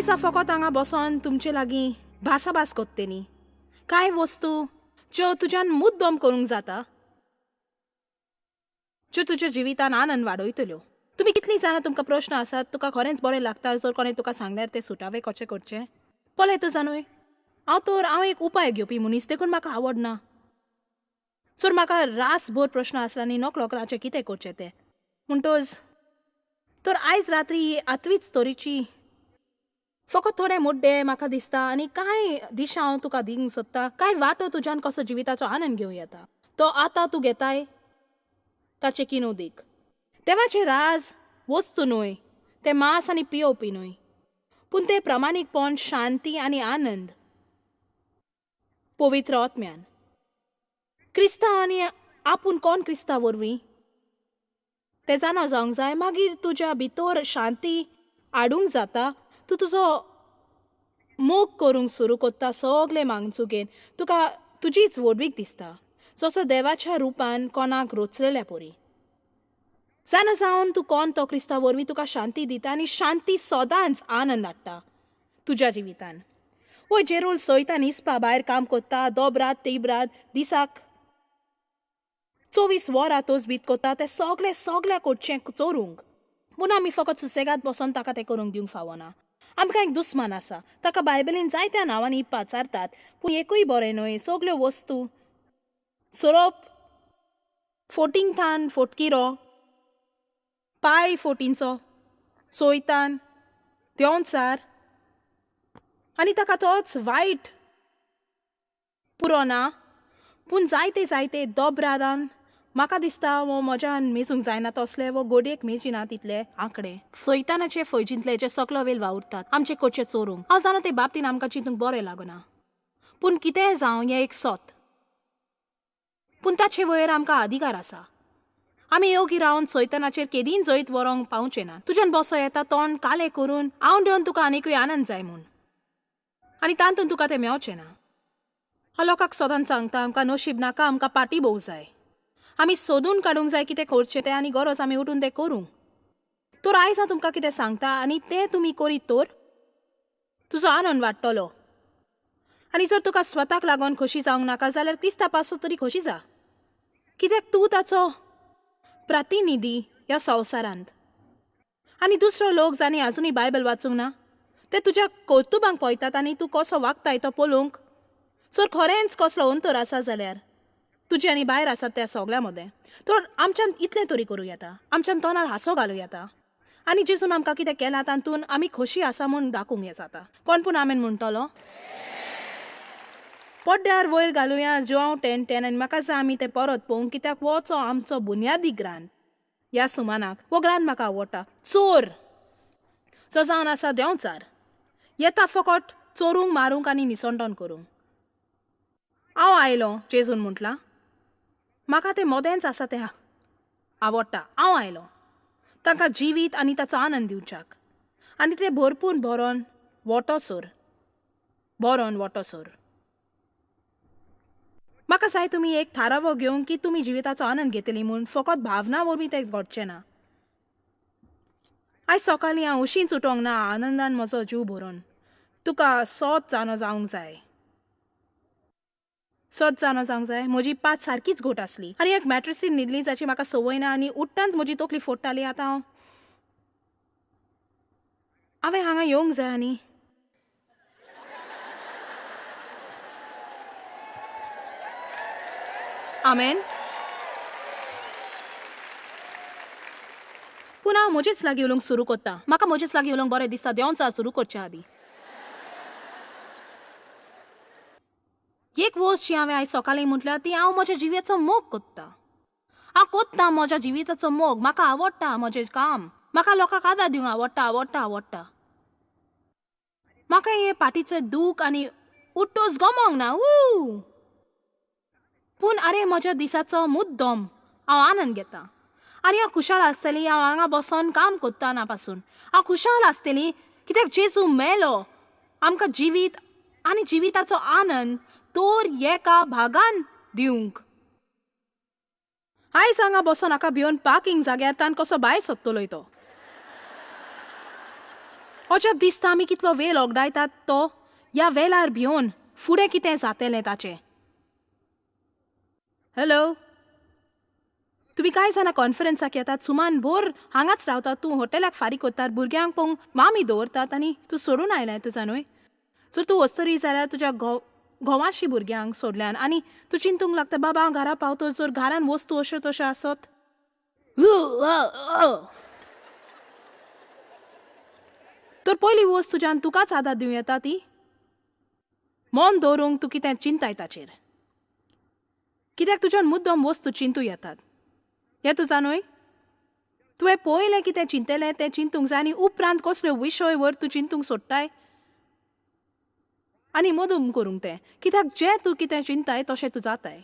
आयज फकत हांगा बसोन तुमचे लागीं भासाभास कोत्तेनी कांय वस्तू ज्यो तुज्यान मुद्दम करूंक जाता, ज्यो तुज्या जिवितान आनंद वाडयतल्यो. तुम्ही कितलीं जाणां तुमकां प्रश्न आसात, तुका खरेंच बरें लागता जर कोणें तुका सांगल्यार तें सुटावे कशें करचें. पळय तूं जाणूय, हांव एक उपाय घेवपी मनीस, देखून म्हाका आवडना. सर म्हाका रासभर प्रश्न आसला आनी नकळो ताचें कितें करचें तें. म्हणटोच तर आयज रात्री ही 8वीच तरेची फकत थोडे मुड्डे म्हाका दिसता आनी कांय दिशा हांव तुका दिवंक सोदता, कांय वाटो तुज्यान कसो जिविताचो आनंद घेवं येता. तो आतां तूं घेताय ताचे किनो दीक. देवाचे राज वस्तू न्हय, ते मांस आनी पियोवपी न्हय, पूण ते प्रामाणीकपण, शांती आनी आनंद पवित्र आत्म्यान. क्रिस्तांव आनी आपूण कोण क्रिस्तांव वरवीं तें जाणो जावंक जाय. मागीर तुज्या भितर शांती हाडूंक जाता. तूं तुजो मोग करूंक सुरू कोत्ता सगळे मागचुकेन. तुका तुजीच व्हडवीक दिसता, जसो देवाच्या रुपान कोणाक रोचलेल्या परी. जाणा जावन तूं कोण तो क्रिस्तांव वरवीं तुका शांती दिता आनी शांती सदांच आनंद हाडटा तुज्या जिवितान. वय जेरोल सोयतान इस्पा भायर काम कोत्ता, दोबरात तिबरात दिसाक 24 वरां तोच बीत कोत्ता, तें सगळ्या कोटचें चोरूंक. पूण आमी फकत सुसेगाद बसोन ताका तें करूंक दिवंक फावना. आमकां एक दुस्मान आसा, ताका बायबलीन जायत्या नांवांनी इपाचारतात, पूण एकूय बरें न्हय. सगल्यो वस्तू सोरोप 14थान फोटकिरो, पाय 14चो, सोयतान, देंवचार आनी ताका तोच वायट पुरो ना. पूण जायते दोबरादान म्हाका दिसता वो म्हज्यान मेजूंक जायना तसले, वो गोडयेक मेजिना तितले आंकडे सोयतानाचे फैजींतले जे सकलो वेल वावुरतात आमचे कोचे चोरूंक. हांव जाणा ते बाबतीन आमकां चिंतूंक बरें लागना, पूण कितेंय जावं हें एक सोत. पूण ताचे वयर आमकां अधिकार आसा. आमी योगी रावन सोयतानाचेर केदीन जैत व्हरोंक पावचे ना. तुज्यान बसो येता तोंड कालें करून हांव देवन तुका आनिकूय आनंद जाय म्हूण, आनी तांतून तुका तें मेळचें ना. हांव लोकांक सदांच सांगता, आमकां नशीब नाका, आमकां पाटी भोव जाय. आमी सोदून काडूंक जाय कितें करचें तें, आनी गरज आमी उठून तें करूंक. तर आयज हांव तुमकां कितें सांगता आनी तें तुमी करीत तर तुजो आनंद वाडटलो. आनी जर तुका स्वताक लागून खोशी जावंक नाका जाल्यार क्रिस्ता पासो तरी खोशी जा, कित्याक तूं ताचो प्रतिनिधी ह्या संवसारांत. आनी दुसरो लोक जाणी आजुनूय बायबल वाचूंक ना, ते तुज्या कौतुबांक पळयतात आनी तूं कसो वागताय तो पळोवंक. जर खरेंच कसलो अंतर आसा जाल्यार तुजे आनी भायर आसात त्या सगळ्या मदें, तर आमच्यान इतलें तरी करूं येता. आमच्यान तोंडार हांसो घालूं येता आनी जेजून आमकां कितें केलां तातूंत आमी खोशी आसा म्हूण दाखोवंक हें जाता. कोण पूण आमेन म्हणटलो. पड्ड्यार वयर घालुया जोआव 10:10 आनी म्हाका जाय आमी तें परत पळोवंक, कित्याक वोचो आमचो बुन्यादी ग्रांथ ह्या सुमानाक. वो ग्रांथ म्हाका आवडटा. चोर जो जावन आसा देंवचार, येता फकत चोरूंक, मारूंक आनी निसंडण करूंक. हांव आयलो जेजून म्हटलां, म्हाका तें मोदेंच आसा तें आवडटा. हांव आयलो तांकां जिवीत आनी ताचो आनंद दिवच्याक, आनी तें भरपूर भरोन वोटोसोर. म्हाका जाय तुमी एक थारावो घेवंक की तुमी जिविताचो आनंद घेतली म्हूण, फकत भावना वरवीं तें घडचें ना. आयज सकाळीं हांव उशींच उठोंक ना आनंदान म्हजो जीव भरोन. तुका सोत जाणो जावंक जाय. म्हजी पांच सारकीच घोट आसली आनी एक मॅट्रिसीन न्हिदली जाची म्हाका संवय ना, आनी उठ्ठांच म्हजी तकली फोडटाली. आतां हांवें हांगा येवंक जाय आनी आमेन. पूण हांव म्हजेच लागीं उलोवंक सुरू कोत्ता. म्हाका म्हजेच लागीं उलोवंक बरें दिसता देंवचार सुरू करचे आदीं. एक वस्त जी हांवें आयज सकाळीं म्हटल्या ती हांव म्हज्या जिविताचो मोग कोत्ता. हांव कोत्ता म्हज्या जिविताचो मोग. म्हाका आवडटा म्हजें काम. म्हाका लोकांक आदार दिवंक आवडटा. म्हाका हे पाठीचें दूख आनी उठ्ठोच गमोंक ना. पूण आरे म्हज्या दिसाचो मुद्दम हांव आनंद घेता आनी हांव खुशाल आसतलीं. हांव हांगा बसोन काम कोत्ता ना पासून हांव खुशाल आसतलीं, कित्याक जेजू मेलो आमकां जिवीत आनी जिविताचो आनंद तोर एका भागान दिवंक. आयज हांगा बसोन हाका भिवन पार्किंग जाग्यार तान कसो भायर सोदतलोय तो. अजब दिसता आमी कितलो वेळ ओगडायतात तो ह्या वेळार भिवन फुडें कितें जातलें ताचें. हॅलो, तुम्ही काय जाणां कॉन्फरन्साक येतात, सुमान भोर हांगाच रावतात, तूं हॉटेलाक फारीक कोत्तात, भुरग्यांक पळोवंक मामी दवरतात आनी तूं सोडून आयलाय तुझा न्हय. जर तूं वचतरी जाल्यार तुज्या घोवाशी भुरग्यांक सोडल्यान आनी तूं चिंतूंक लागता बाबा हांव घरा पावतो जर घरान वस्तू अश्यो तश्यो आसत. तर पयली वस्त तुज्यान तुकाच आदार दिवं येता ती मन दवरूंक तूं कितें चिंताय ताचेर. कित्याक तुज्यान मुद्दम वस्तू चिंतू येतात हें तुझा न्हय. तुवें पयलें कितें चिंतलें तें चिंतूंक जाय आनी उपरांत कसल्यो विशय वर तूं चिंतूंक सोदताय आनी मदूम करूंक तें. कित्याक जें तूं कितें चिंताय तशें तूं जाताय.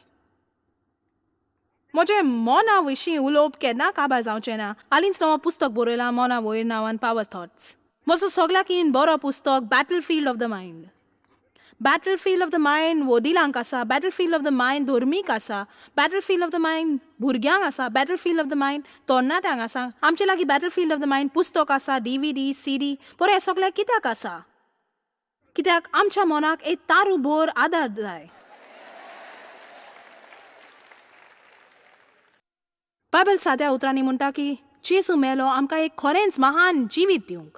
म्हजें मोना विशीं उलोवप केन्ना काबार जावचें ना. हालींच नवो पुस्तक बरयलां मोना वयर नांवान पावर थॉट्स. म्हजो सगळ्याकीन बरो पुस्तक battlefield of the mind. Battlefield of the mind वडिलांक आसा, बॅटलफिल्ड ऑफ द मायंड धर्मीक आसा, बॅटलफिल्ड ऑफ द मायंड भुरग्यांक आसा, बॅटलफिल्ड ऑफ द मायंड तरणाट्यांक आसा. आमचे लागीं बॅटलफिल्ड ऑफ द मायंड पुस्तक आसा, DVD, CD. बरें हें सगळें कित्याक आसा? कित्याक आमच्या मनाक एक तारूभर आदार जाय. बायबल साद्या उतरांनी म्हणटा की जेजू मेलो आमकां एक खरेंच महान जिवीत दिवंक.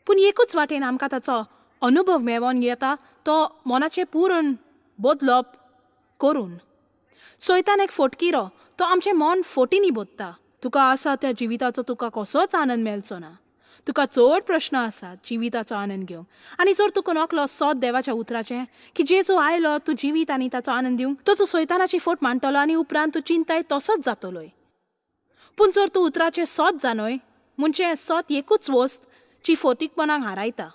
पूण एकूच वाटेन आमकां ताचो अनुभव मेळोन येता तो मनाचें पूर्ण बदलप करून. सैतान एक फटकिरो, तो आमचें मन फटींनी बोत्ता. तुका आसा त्या जिविताचो तुका कसोच आनंद मेळचो ना. तुका चड प्रश्न आसात जिविताचो आनंद घेवंक. आनी जर तुका नकलो सोद देवाच्या उतराचें की जेजू आयलो तूं जिवीत आनी ताचो आनंद दिवंक, तो तूं सैतानाची फट मांडटलो आनी उपरांत तूं चिंताय तसोच जातलोय. पूण जर तूं उतराचें सोद जानय म्हणजे सोद एकूच वस्त जी फटीकपणाक हारायता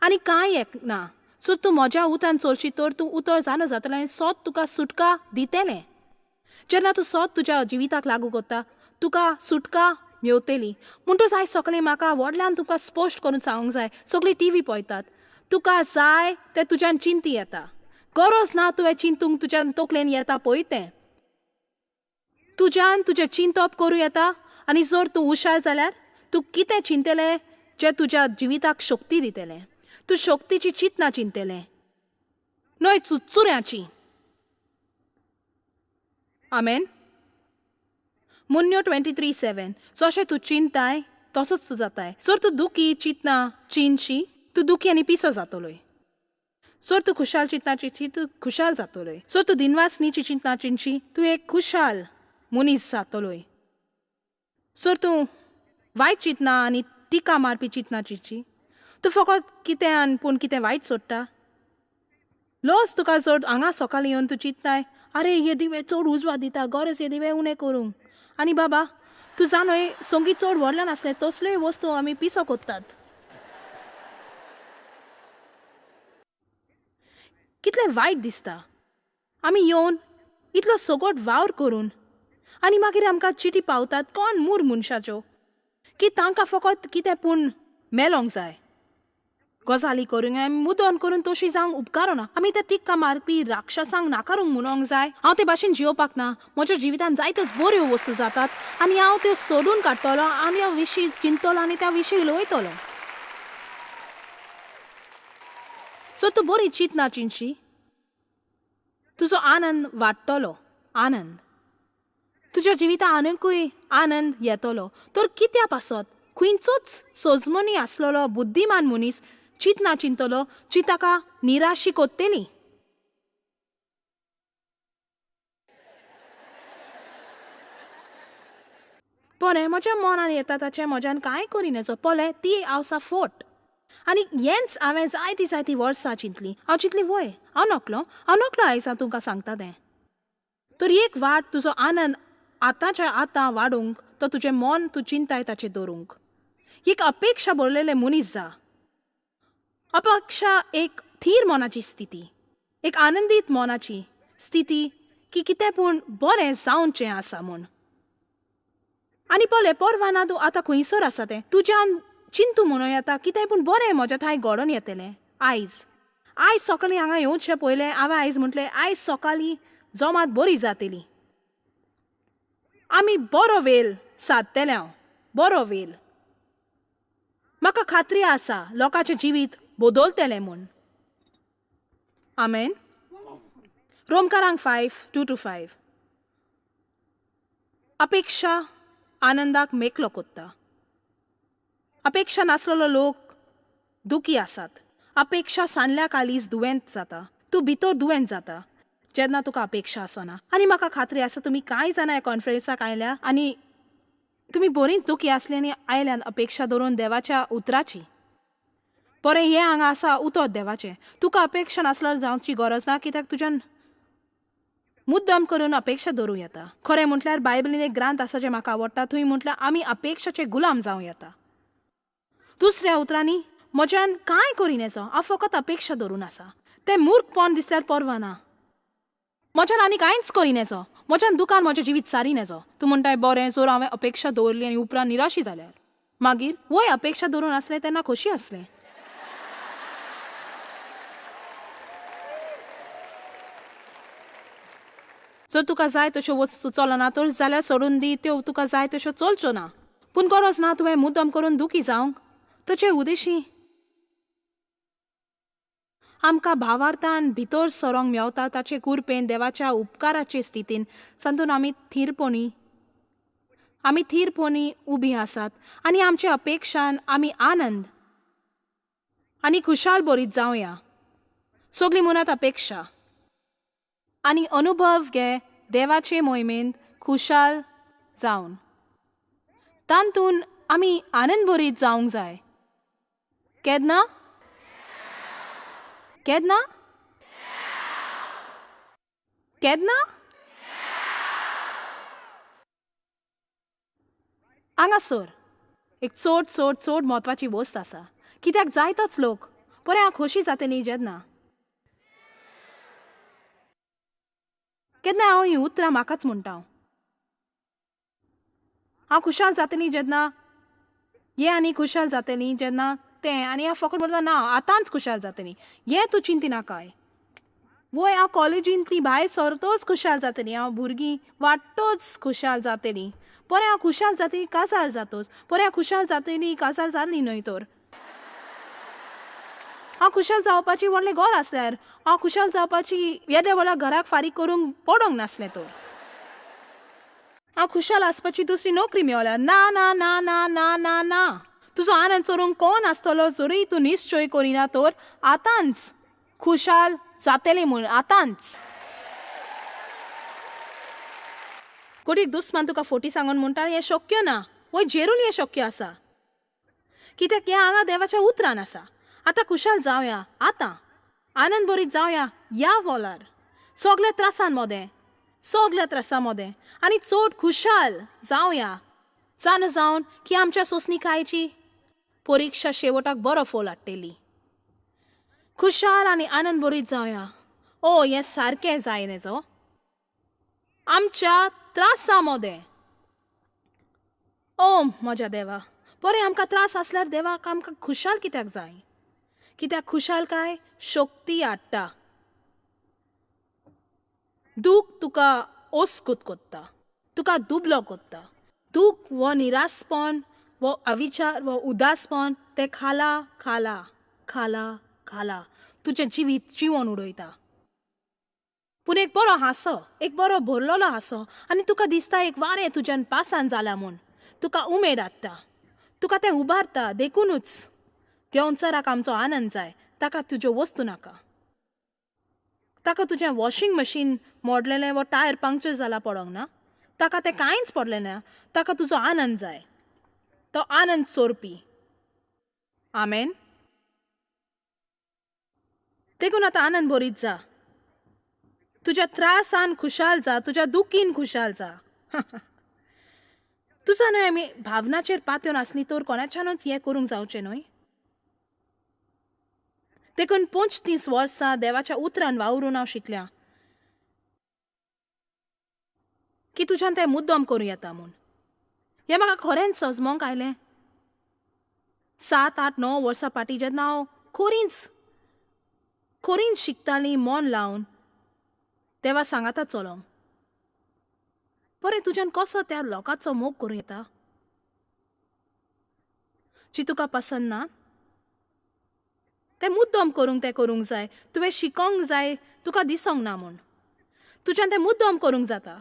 आनी कांय एक ना. सो तूं म्हज्या उतान चलशी तर तूं उतर जाणो जातलें आनी सोद तुका सुटका दितलें. जेन्ना तूं सोद तुज्या जिविताक लागू करता तुका सुटका मेवतली. म्हणटूच आयज सकाळीं म्हाका व्हडल्यान तुका स्पश्ट करून सांगूंक जाय, सगळीं TV पळयतात, तुका जाय तें तुज्यान चिंती येता. गरज ना तुवें चिंतूंक तुज्यान तकलेन येता पळय तें. तुज्यान तुजें चिंतप करूं येता आनी जर तूं हुशार जाल्यार तूं कितें चिंतलें जें तुज्या जिविताक शक्ती दितलें. तूं शक्तीची चिंतना चिंतलें न्हय चुरचुऱ्याची. आमेन. मुन्यो 23:7. जशें तूं चिंताय तसोच तूं जाताय. जर तूं दुखी चिंतना चिंतशी तूं दुखी आनी पिसो जातलोय. जर तूं खुशाल चिंतना चिंतशी तूं खुशाल जातलोय. जर तूं दिनवासनीची चिंतना चिंतशी तूं एक खुशाल मनीस जातलोय. जर तूं वायट चिंतना आनी टिका मारपी चिंतना चिंतशी तूं फकत कितें पूण कितें वायट सोडटा. लज तुका जर हांगा सकाळीं येवन तूं चिंतताय अरे हे दिवे चड उजवाड दिता, गरज हे दिवे उणें करूंक. आनी बाबा तूं जाणय संगीत चड व्हडल्यान आसलें तसल्योय वस्तू आमी पिसो कोत्तात. कितलें वायट दिसता आमी येवन इतलो सगोट वावर करून आनी मागीर आमकां चिटी पावतात कोण मूर मनशाच्यो की तांकां फकत कितें पूण मेलोंक जाय. गजाली करूंक आमी मुद्दोन करून तशी जावंक उपकारो ना. आमी त्या टिक्का मारपी राक्षसांक नाकारूंक म्हणोंक जाय हांव ते भाशेन जिवपाक ना. म्हज्या जिवितान जायत्योच बऱ्यो वस्तू जातात आनी हांव त्यो सोडून काडटलो आनी त्या विशीं चिंततलो आनी त्या विशीं उलयतलो. जर तूं बरी चिंतना चिंतशी तुजो आनंद वाडटलो. आनंद तुज्या जिवितां आनिकूय आनंद येतलो. तर कित्या पासत खंयचोच सोजमनी आसलेलो बुद्धिमान मनीस चिंतना चिंतलो जी ताका निराशी कोत्तेली. बरें म्हज्या मनान येता ताचें म्हज्यान कांय करिनाचो. पळय ती आसा फट आनी हेंच हांवें जायतीं वर्सां चिंतलीं. हांव चिंतलीं वय हांव नकलो आयज हांव तुमकां सांगता तें. तर एक वाट तुजो आनंद आतांच्या आतां वाडोवंक तो तुजें मन तूं चिंताय ताचें दवरूंक. एक अपेक्षा भरलेलें मनीस जा. अपेक्षा एक थीर मनाची स्थिती, एक आनंदीत मनाची स्थिती की कितें पूण बरें जावचें आसा म्हूण. आनी पळय परवाना तूं आतां खंयसर आसा तें तुज्यान चिंतू म्हणून येता कितें पूण बरें म्हज्या थंय घडोवन येतलें. आयज सकाळीं हांगा येवचे पयलें हांवें आयज म्हटलें आयज सकाळीं जमात बरी जातली. आमी बरो वेळ सादतले. हांव बरो वेळ म्हाका खात्री आसा लोकांचें जिवीत बदलतलें म्हूण. आमेन. रोमकारांक 5:2-5. अपेक्षा आनंदाक मेकलो कोत्ता. अपेक्षा नासलेलो लोक दुखी आसात. अपेक्षा सांडल्या कालीच दुयेंत जाता. तूं भितर दुयेंत जाता जेन्ना तुका अपेक्षा आसना. आनी म्हाका खात्री आसा तुमी कांय जाणां ह्या कॉन्फरन्साक आयल्या आनी तुमी बरींच दुखी आसली आनी आयल्यान अपेक्षा दवरून देवाच्या उतराची. बरें, हें हांगा आसा उतर देवाचें. तुका अपेक्षा नासल्यार जावची गरज ना, कित्याक तुज्यान मुद्दम करून अपेक्षा दवरूं येता. खरें म्हटल्यार बायबलीन एक ग्रंथ आसा जें म्हाका आवडटा. थंय म्हटल्यार आमी अपेक्षाचे गुलाम जावं येता. दुसऱ्या उतरांनी म्हज्यान कांय करिनेचो, हांव फकत अपेक्षा दवरून आसा. तें मूर्खपण दिसल्यार परवाना. म्हज्यान आनी कांयच करिनेचो, म्हज्यान दुकान म्हजें जिवीत सारिनेचो. तूं म्हणटाय बरें, जर हांवें अपेक्षा दवरली आनी उपरांत निराशी जाल्यार मागीर वय अपेक्षा दवरून आसलें तेन्ना खोशी आसलें. जर तुका जाय तश्यो वस्तू चलना तर जाल्यार सोडून दी, त्यो तुका जाय तश्यो चलच्यो ना. पूण गरज ना तुवें मुद्दम करून दुखी जावंक. ताचे उद्देशी आमकां भावार्थान भितर सरोंक मेवता ताचे कुरपेन देवाच्या उपकाराचे स्थितीन सांतून आमी थीरपणी उबी आसात आनी आमचे अपेक्षान आमी आनंद आनी खुशाल बरीत जावया. सगळी मनात अपेक्षा आनी अनुभव घे देवाचे मोहिमेंत खुशाल जावन. तांतून आमी आनंद बरीत जावंक जाय. केन्ना केन्ना केन्ना हांगासर एक चड चड चड म्हत्वाची वस्त आसा. कित्याक जायतोच लोक बरें हांव खोशी जातली जेन्ना केन्ना हांव ही उतरां म्हाकाच म्हणटा. हांव खुशाल जातली जेन्ना हें आनी खुशाल जातली जेन्ना तें, आनी हांव फकत म्हणटा ना आतांच खुशाल जातली. हें तूं चिंती नाकाय. वय हांव कॉलेजींतली भायर सरतोच खुशाल जातली, हांव भुरगीं वाडटोच खुशाल जातली. बरें हांव खुशाल जातली काजार जातोच. बरें हांव खुशाल जातली काजार जाल्ली न्हय तर. हांव खुशाल जावपाची व्हडलें घर आसल्यार, हांव खुशाल जावपाची येद्या व्हडल्या घराक फारीक करूंक पडोंक नासलें तर. हांव खुशाल आसपाची दुसरी नोकरी मेळल्यार ना ना ना ना ना ना ना. तुजो आनंद चोरूंक कोण आसतलो जरी तूं निश्चय करिना तर आतांच खुशाल जातलें म्हूण आतांच. कोणीक दुस्मान तुका फोटी सांगून म्हणटा हें शक्य ना. वय जेरूल हें शक्य आसा. कित्याक हें हांगा देवाच्या उतरान आसा. आतां खुशाल जावया, आतां आनंद बरीत जावया ह्या वॉलार सगल्या त्रासां मदें आनी चड खुशाल जावया जावन की आमच्या सोंसणिकायेची परीक्षा शेवटाक बरो फोल हाडटली. खुशाल आनी आनंद बरीत जावया. हें सारकें जायनेचो आमच्या त्रासां मदें. म्हज्या देवा, बरें आमकां त्रास आसल्यार देवाक आमकां खुशाल कित्याक जाय? कित्याक खुशालकाय शक्ती हाडटा. दूख तुका ओस्कूत कोत्ता, तुका दुबलो कोत्ता. दूख वो निरासपण, वो अविचार, वो उदासपण तें खाला खाला खाला खाला तुजें जिवीत जिवन उडयता. पूण एक बरो हांसो, एक बरो भरलोलो हांसो आनी तुका दिसता एक वारें तुज्यान पासान जालां म्हूण तुका उमेद हाडटा. तुका तें उबारता. देखूनच देंवचाराक आमचो आनंद जाय. ताका तुज्यो वस्तू नाका. ताका तुजें वॉशिंग मशीन मोडलेलें वो टायर पंक्चर जाला पडोंक ना. ताका तें कांयच पडलें ना. ताका तुजो आनंद जाय, तो आनंद चोरपी. आमेन. देखून आतां आनंद बरीत जा. तुज्या त्रासान खुशाल जा, तुज्या दुखीन खुशाल जा. तुजो न्हय आमी भावनाचेर पातयेवन आसली तर कोणाच्यानूच हें करूंक जावचें न्हय. देखून 35 वर्सां देवाच्या उतरान वावरून हांव शिकल्या की तुज्यान तें मुद्दम करूं येता म्हूण. हें म्हाका खरेंच सजमोंक आयलें 7, 8, 9 वर्सां फाटीं जेन्ना हांव खरींच शिकतालीं मन लावन देवा सांगाता चलोंक. बरें तुज्यान कसो त्या लोकांचो मोग करूं येता? जी तुका पसंद ना ते मुद्दम करूंक जाय. तुवें शिकोंक जाय तुका दिसोंक ना म्हूण तुज्यान तें मुद्दम करूंक जाता.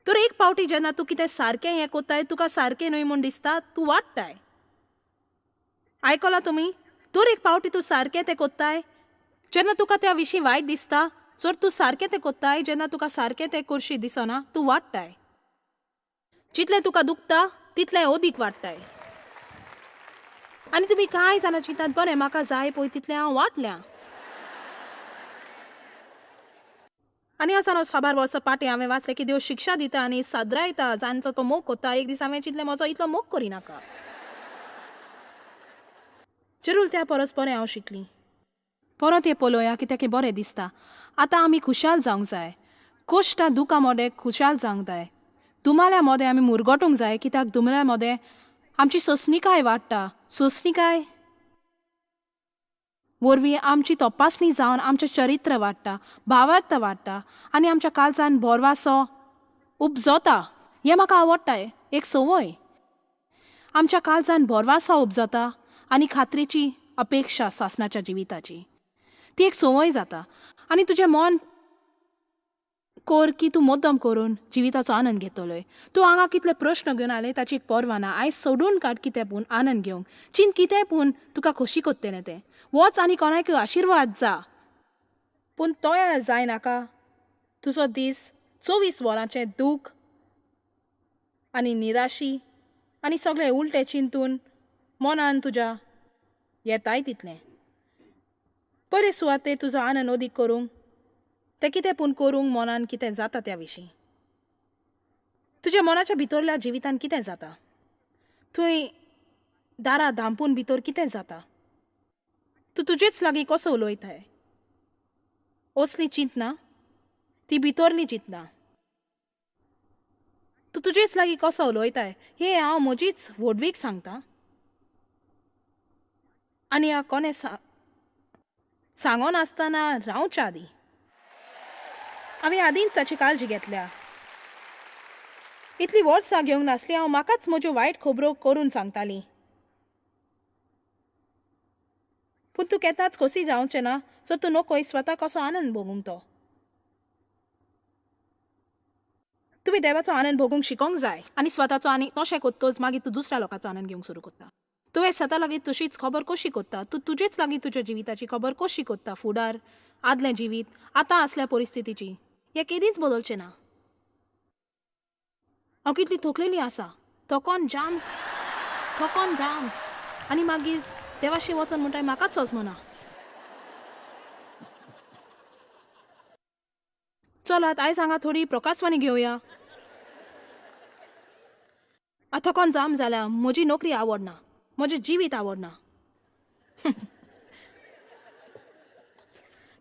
तर एक पावटी जेन्ना तूं कितें सारकें हें कोत्ताय तुका सारकें न्हय म्हूण दिसता तूं वाडटाय. आयकलां तुमी? तर एक पावटी तूं सारकें तें कोत्ताय जेन्ना तुका त्या विशीं वायट दिसता. जर तूं सारकें तें कोत्ताय जेन्ना तुका सारकें तें करशी दिसना तूं वाडटाय. जितलें तुका दुखता तितलें ओदीक वाडटाय. आनी तुमी कांय जाणां चिंतात बरें म्हाका जाय पळय तितलें हांव वाडल्यां. आनी असो साबार वर्सां पाटी हांवें वाचलें की देव शिक्षा दिता आनी सादरायता जांचो तो मोग कोत्ता. एक दीस हांवें चिंतलें म्हजो इतलो मोग करिनाका. जरूर त्या परस बरें हांव शिकलीं. परत हें पळोवया कित्याक हें बरें दिसता. आतां आमी खुशाल जावंक जाय. कश्टा दुखा मोदें खुशाल जावंक जाय. दुमाल्या मोदें आमी मुरगोटूंक जाय कित्याक दुमल्या मोदें आमची सोंसणीकाय वाडटा. सोंसणीकाय वरवीं आमची तपासणी जावन आमचें चरित्र वाडटा, भावार्थ वाडटा आनी आमच्या काळजान बोरवासो उपजता. हें म्हाका आवडटाय. एक संवय आमच्या काळजान बोरवासो उपजता आनी खात्रेची अपेक्षा सासणाच्या जिविताची ती एक संवय जाता. आनी तुजें मन कोर की तूं मुद्दम करून जिविताचो आनंद घेतलोय. तूं हांगा कितले प्रश्न घेवन आले ताची एक पर्वा ना. आयज सोडून काड कितें पूण आनंद घेवंक. चिंत कितें पूण तुका खोशी कोत्तेलें तें. वच आनी कोणाकय आशिर्वाद जा. पूण तोय जायनाका तुजो दीस 24 वरांचें दूख आनी निराशी आनी सगळें उलटें चिंतून मनान तुज्या येताय तितलें. बरे सुवातेर तुजो आनंद ओदीक करूंक तें कितें पूण करूंक मनान कितें जाता त्या विशीं. तुज्या मनाच्या भितरल्या जिवितान कितें जाता. थंय दारां धांपून भितर कितें जाता. तूं तुजेच लागीं कसो उलयताय. असली चिंतना ती भितरली चिंतना. तूं तुजेच लागीं कसो उलयताय हें हांव म्हजीच व्हडवीक सांगतां. आनी हांव कोणें सांगो नासतना रावच्या आदी. हांवें आदींच ताची काळजी घेतल्या. इतलीं वर्सां घेवंक नासलीं हांव म्हाकाच म्हज्यो वायट खबरो करून सांगतालीं. पूण तूं केन्नाच खोशी जावचें ना जर तूं नकोय स्वता कसो आनंद भोगूंक तो. तुमी देवाचो आनंद भोगूंक शिकोंक जाय आनी स्वताचो आनी तशें कोत्तोच मागीर तूं दुसऱ्या लोकांचो आनंद घेवंक सुरू कोत्ता. तुवें स्वता लागीं तुशीच खबर कशी कोत्ता. तूं तुजेच लागीं तुज्या जिविताची खबर कशी कोत्ता. फुडार आदलें जिवीत आतां असल्या परिस्थितीची हें केदींच बदलचें ना. हांव कितली थकलेली आसा. थकोन जाम आनी मागीर देवाशी वचोन म्हणटाय म्हाकाच सोजमना. चलात आयज हांगा थोडी प्रकाशवाणी घेवया. थकोन जाम जाल्या म्हजी नोकरी आवडना. म्हजें जिवीत आवडना.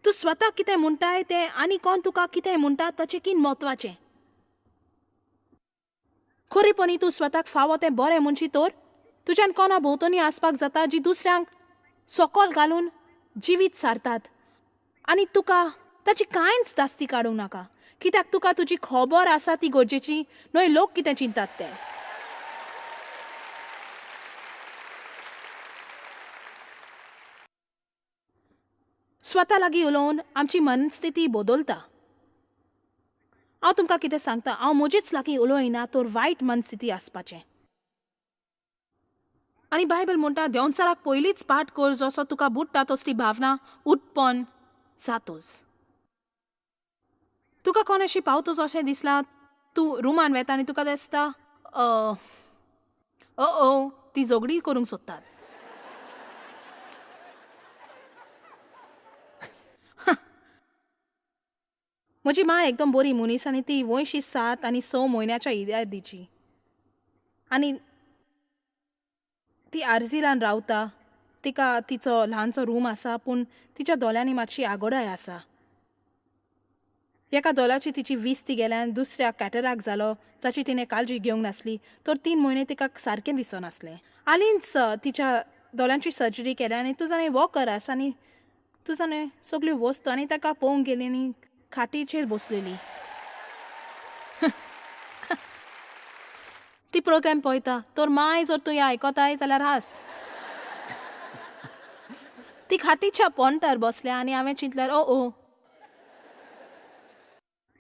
तूं स्वताक कितें म्हणटाय तें आनी कोण तुका कितें म्हणटा ताचें किन म्हत्वाचें. खरेपणी तूं स्वताक फावो तें बरें म्हणशी तर तुज्यान कोणा भोंवतणी आसपाक जाता जी दुसऱ्यांक सकल घालून जिवीत सारतात आनी तुका ताची कांयच दास्ती काडूंक नाका. कित्याक तुका तुजी खबर आसा ती गरजेची न्हय लोक कितें चिंतात तें. स्वता लागीं उलोवन आमची मनस्थिती बदलता. हांव तुमकां कितें सांगता हांव म्हजेच लागीं उलयना तर वायट मनस्थिती आसपाचें. आनी बायबल म्हणटा देंवचाराक पयलींच पाठ कर जसो तुका बुडटा तसली भावना उत्पन्न जातोच. तुका कोणाशी पावतोच अशें दिसलां तूं रुमान वेता आनी तुका दिसता ती झगडी करूंक सोदतात. म्हजी मां एकदम बरी मनीस आनी ती वयशी 7 आनी 6 म्हयन्याच्या इद्यादीची आनी ती आर्जिलान रावता. तिका तिचो ल्हानसो रूम आसा पूण तिच्या दोळ्यांनी मातशी आगोडाय आसा. एका दोळ्याची तिची विस्ती गेल्या आनी दुसऱ्या कॅटराक जालो जाची तिणें काळजी घेवंक नासली तर 3 म्हयने तिका सारकें दिसनासलें. हालींच तिच्या दोळ्यांची सर्जरी केल्या आनी तूं जाणें वॉकर आसा आनी तूं जाणें सगल्यो वस्तू आनी ताका पळोवंक गेली आनी खाटीचेर बसलेली. ती प्रोग्राम पळयता तर माय जर तुवें आयकताय जाल्यार हास. ती खाटीच्या पोंटार बसल्या आनी हांवें चिंतल्यार ओ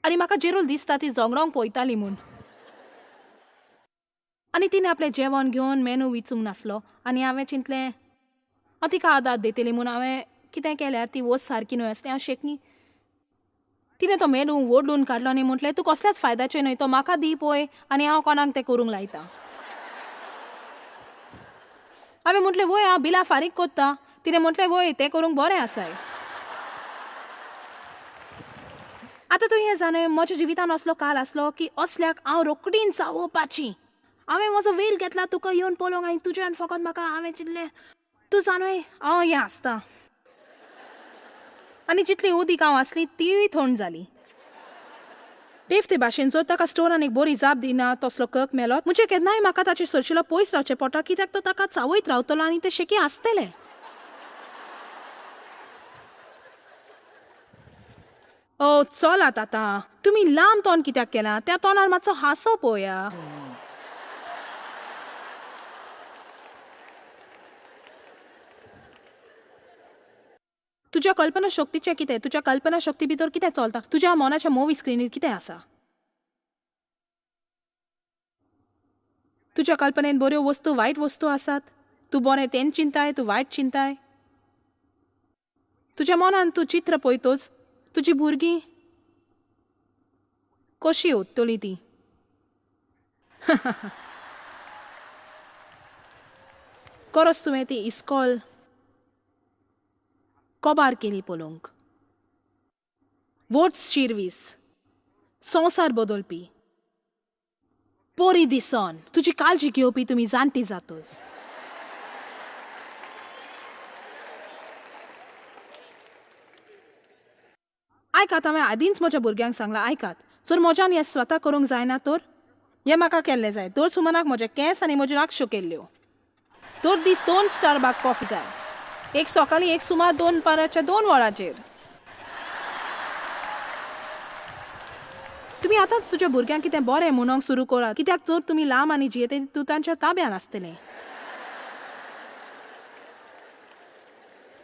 आनी म्हाका जेरूल दिसता ती जोगडोंक पळयताली म्हूण. आनी तिणें आपलें जेवण घेवन मेनू विचूंक नासलो आनी हांवें चिंतलें हांव तिका आदार दितली म्हूण हांवें कितें केल्यार ती वस्त सारकी न्हय आसली हांव शेकनी. तिणें तो मेनू ओडून काडलो आनी म्हटलें तूं कसल्याच फायद्याचें न्हय तो म्हाका दी पळय आनी हांव कोणाक तें करूंक लायता. हांवें म्हटलें वय हांव बिलां फारीक कोत्ता. तिणें म्हटलें वय तें करूंक बरें आसाय. आतां तूं हें जाणय म्हज्या जिवितान असलो काल आसलो की असल्याक हांव रोखडीन चावोवपाची. हांवें म्हजो वेल घेतला तुका येवन पळोवंक आनी तुज्यान फकत म्हाका हांवें चिंतलें तूं जाणय हांव हें आसता. आनी जितली उदीक हांव आसली तीय थंड जाली. देव ते भाशेनचो ताका स्टोरान एक बरी जाप दिना तसलो कक मेलो म्हणजे केन्नाय म्हाका ताचे सरशिलो पयस रावचें पडटा कित्याक तो ताका चावयत रावतलो आनी तें शेकी आसतलें. ओ चलात आतां तुमी लांब तोंड कित्याक केलां त्या तोंडार मातसो हांसो पळोवया. तुज्या कल्पना शक्तीचें कितें तुज्या कल्पना शक्ती भितर कितें चलता तुज्या मनाच्या मोवी स्क्रिनीर कितें आसा. तुज्या कल्पनेन बऱ्यो वस्तू वायट वस्तू आसात. तूं बरें तें चिंताय तूं वायट चिंताय. तुज्या मनान तूं चित्र पळयतोच तुजीं भुरगीं कशीं ओंत्तलीं तीं. खरोच तुवें ती इस्कॉल कोबार केली पळोवंक. वोट्स शिरवीस संवसार बदलपी बरी दिसोन तुजी काळजी घेवपी तुमी जाणटी जातोच. आयकात हांवें आदींच म्हज्या भुरग्यांक सांगलां आयकात जर म्हज्यान हें स्वता करूंक जायना तर हें म्हाका केल्लें जाय. दर सुमनाक म्हजे केंस आनी म्हज्यो नाक्षो केल्ल्यो. दर दीस 2 स्टारबक कॉफी जाय. एक सकाळीं एक सुमार 2 पाराच्या 2 वरांचेर. तुमी आतांच तुज्या भुरग्यांक कितें बरें म्हणूंक सुरू करात कित्याक जर तुमी लांब आनी जियेते तूं तांच्या ताब्यान आसतलें.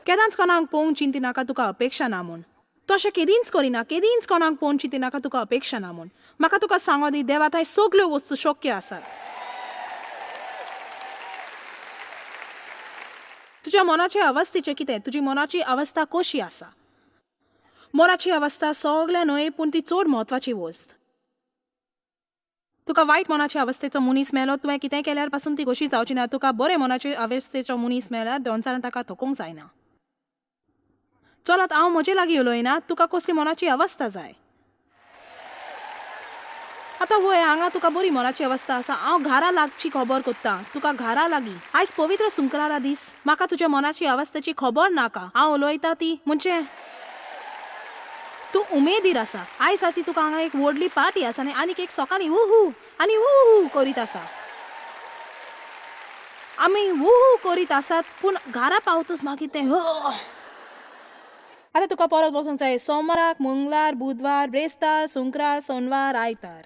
केदांच कोणाक पळोवंक चिंती नाका तुका अपेक्षा ना म्हूण. तशें केदींच करिना केदींच कोणाक पळोवन चिंती नाका तुका अपेक्षा ना म्हूण. म्हाका तुका सांगो दी देवात हाय सगल्यो वस्तू शक्य आसात. तुज्या मनाचे अवस्थेचें कितें तुजी मनाची अवस्था कशी आसा. मनाची अवस्था सगळ्या न्हय पूण ती चड म्हत्वाची वस्त. तुका वायट मनाच्या अवस्थेचो मनीस मेलो तुवें कितें केल्यार पासून ती कशी जावची ना. तुका बरे मनाचे अवस्थेचो मनीस मेल्यार दोनचारान ताका थकोवंक जायना. चलत हांव म्हजे लागीं उलयना तुका कसली मनाची अवस्था जाय. आतां वय हांगा तुका बरी मनाची अवस्था आसा. हांव घरा लागची खबर कोत्ता तुका घरा लागीं. आयज पवित्र सुंकरारा दीस म्हाका तुज्या मनाची अवस्थेची खबर नाका. हांव उलयतां ती म्हणजे तूं उमेदीर आसा. आयज राती तुका हांगा एक व्हडली पार्टी आसा आनीक एक सकाळीं वूहू आनी वूहू करीत आसा. आमी वूहू करीत आसात पूण घरा पावतूच मागीर तें आतां तुका परत बसूंक जाय. सोमाराक मंगळार बुधवार ब्रेस्तार सुंकरार सोनवार आयतार.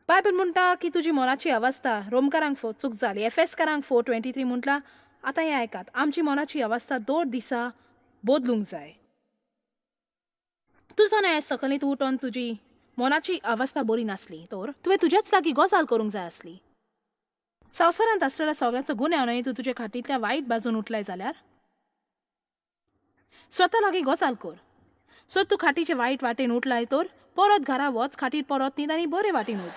बायबल म्हणटा की तुजी मनाची अवस्था रोमकारांक चूक जाली. एफेसकारांक 4:23 म्हटला. आतां हें आयकात आमची मनाची अवस्था दर दिसा बदलूंक जाय. तूं जाणा आयज सकाळीं तूं उठोन तुजी मनाची अवस्था बरी नासली तर तुवें तुज्याच लागीं गजाल करूंक जाय आसली. संवसारांत आसलेल्या सगळ्यांचो गुन्यांव न्हय तूं तुजे खाटींतल्या वायट बाजून उठलाय जाल्यार स्वता लागीं गजाल कर. सो तूं खाटीचे वायट वाटेन उठलाय तर परत घरा वच खाटीर परत न्हीद आनी बरे वाटेन उठ.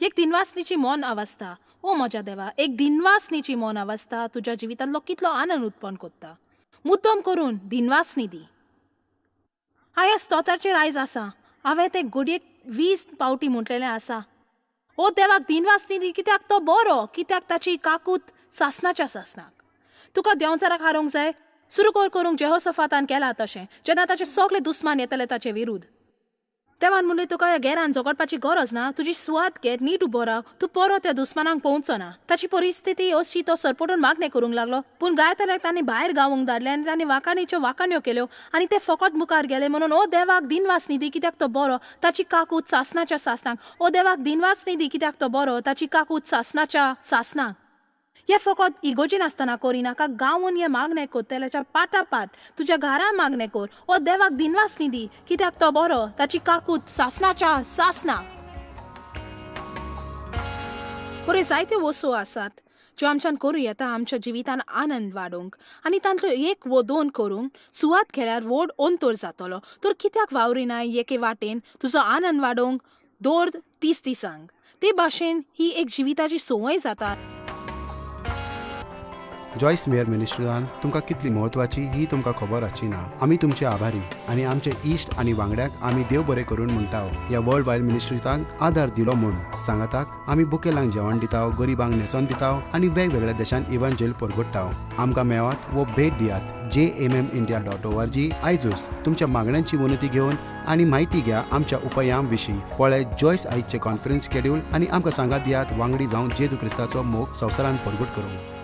एक दिनवासनीची मन अवस्था ओ म्हज्या देवा एक दिनवासनीची मन अवस्था तुज्या जिवितांतलो कितलो आनंद उत्पन्न कोत्ता. मुद्दम करून दिनवासनी दी. हांव ह्या स्तोत्राचेर आयज आसा. हांवें तें घडयेक 20 पावटी म्हटलेलें आसा. ओ देवाक दिनवासनी दी कित्याक तो बरो कित्याक ताची काकूत सासनाच्या सासनाक. तुका देंवचाराक हारोंक जाय. सुरू करूंक जेहोसफातान केला तशें जेन्ना ताचे सगळे दुस्मान येतले ताचे विरुद्ध. देवान म्हणलें तुका ह्या गेरान झगडपाची गरज ना, तुजी सुवात घे, नीट उबो राव, तूं परत त्या दुस्मानांक पोवचो ना. ताची परिस्थिती अशी तो सरपटून मागणें करूंक लागलो, पूण गायतल्याक तांणी भायर गावूंक धाडलें आनी तांणी वाकाणीच्यो वाकाण्यो केल्यो आनी ते फकत मुखार गेले म्हणून ओ देवाक दिनवास न्ही दी कित्याक तो बरो, ताची काकूट सासणाच्या सासणाक. ओ देवाक दिनवास न्ही दी कित्याक तो बरो, ताची काकूट सासणाच्या सासणाक. हे फकत इगोजीन आसतना करिनाका, गांवून हे मागणें कोत्तेल्याच्या पाटापाट तुज्या घरान मागणें कर. ओ देवाक दिनवास न्ही दी कित्याक तो बरो, ताची काकूट सासणाच्या सासणाक. बरे जायत्यो वस्तू आसात ज्यो आमच्यान करूं येता आमच्या जिवितान आनंद वाडोवंक, आनी तांतलो एक वो दोन करूंक सुवात केल्यार व्हड अंतर जातलो. तर कित्याक वावरिना एके वाटेन तुजो आनंद वाडोवंक दर 30 दिसांक. ते भाशेन ही एक जिविताची संवय जाता. जॉयस मेयर मिनिस्ट्रीजान तुमकां कितली म्हत्वाची ही तुमकां खबर आसची ना. आमी तुमचे आभारी आनी आमचे इश्ट आनी वांगड्याक आमी देव बरें करून म्हणटाव. ह्या वर्ल्ड वायड मिनिस्ट्रीजांक आदार दिलो म्हूण सांगाताक आमी बुकेलांक जेवण दिताव, गरिबांक न्हेसोन दिताव आनी वेगवेगळ्या देशांत इव्हँजल परगटाव. आमकां मेळात वो भेट दियात jmmindia.org. आयजूच तुमच्या मागण्यांची उन्नती घेवन आनी म्हायती घ्या आमच्या उपायां विशीं. पळय जॉयस आयजचे कॉन्फरन्स शेड्यूल आनी आमकां सांगात दियात वांगडी जावन जेजू क्रिस्ताचो मोग संवसारान परगट करूंक.